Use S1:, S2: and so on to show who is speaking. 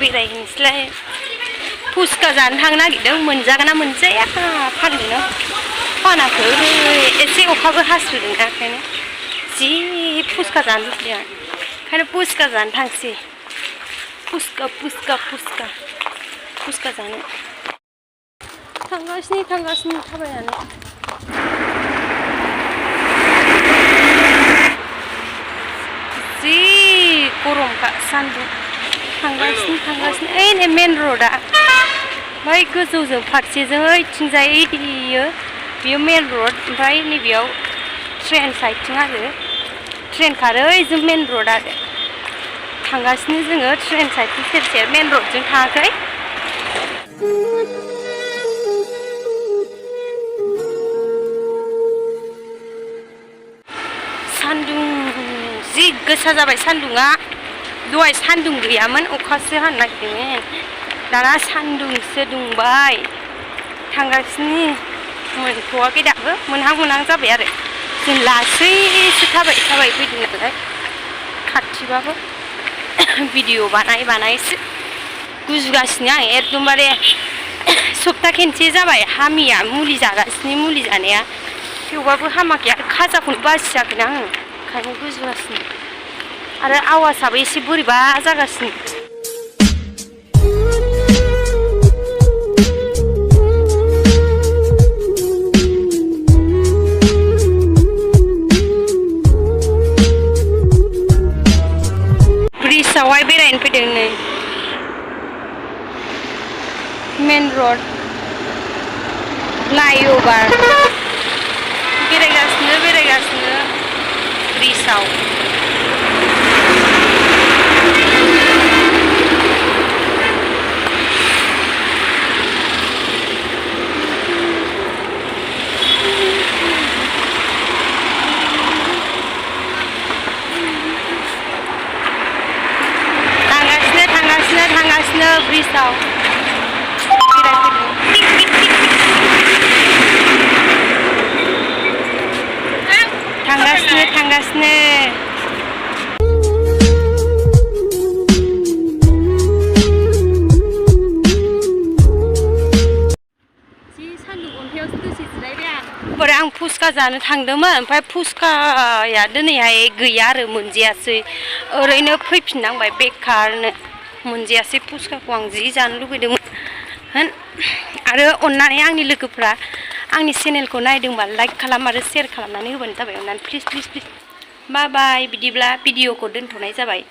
S1: बेरायहैनोसैलाय पुस्का जानो थांनो नागिरदों मोनजागोन ना मोनजाया फाननो फानाखै एसे अखाबो हास्रोदों दा ओंखायनो जि पुस्का जानो लुबैदों ओंखायनो पुस्का जानो थांसै पुस्का पुस्का पुस्का पुस्का जानो थांगासिनो थाबायनानै जि गरमखा सान्दुं थांगासिनो ओइ नै मेन र'डआ ओमफ्राय गोजौजों फारसेजों ओइथिंजाय बियो मेन र'ड ओमफ्राय नैबेयाव ट्रेन साइडथिं आरो ट्रेन खारो ओइजों मेन र'ड आरो थांगासिनो जोङो ट्रेन साइडथिं सेर मेन र'डजों थाङाखै सान्दुं जि गोसा जाबाय सान्दुङा दहाय सान्दुं गैयामोन अखासो हानो नागिरदोंमोन दाना सान्दुंसो दुंबाय थांगासिनो मोनथ'वाखै दाबो मोनहां जाबाय आरो जों लासैसो थाबाय फैदों नालाय खाथिबाबो भिडिअ बानायसो गुजुगासिनो आं एकदमबारे सप्ता खनसे जाबाय हामिया मुलि जागासिनो मुलि जानाया थेवबाबो हामाखै आरो खाजाखौनो बासियाखैना आङो ओंखायनो गुजुगासिनो आरो आवाजाबो एसे बोरैबा जागासिनो ब्रिजआवहाय बेरायनो फैदों नै मेन र'ड फ्लाइअभार बेरायगासिनो ब्रिजआव थांगासिनो ब्रिजआव थांगासिनो आं पुस्का जानो थांदोंमोन ओमफ्राय पुस्काया दिनैहाय गैया आरो मोनजायासै ओरैनो फैफिननांबाय बेकारनो मोनजायासै पुस्काखौ आं जि जानो लुबैदोंमोन आरो अननानै आंनि लोगोफ्रा आंनि चेनेलखौ नायदोंबा लाइक खालाम आरो शेयार खालामनानै होबानो जाबाय अननानै प्लिज बाय बिदिब्ला भिडिअखौ दोनथ'नाय जाबाय।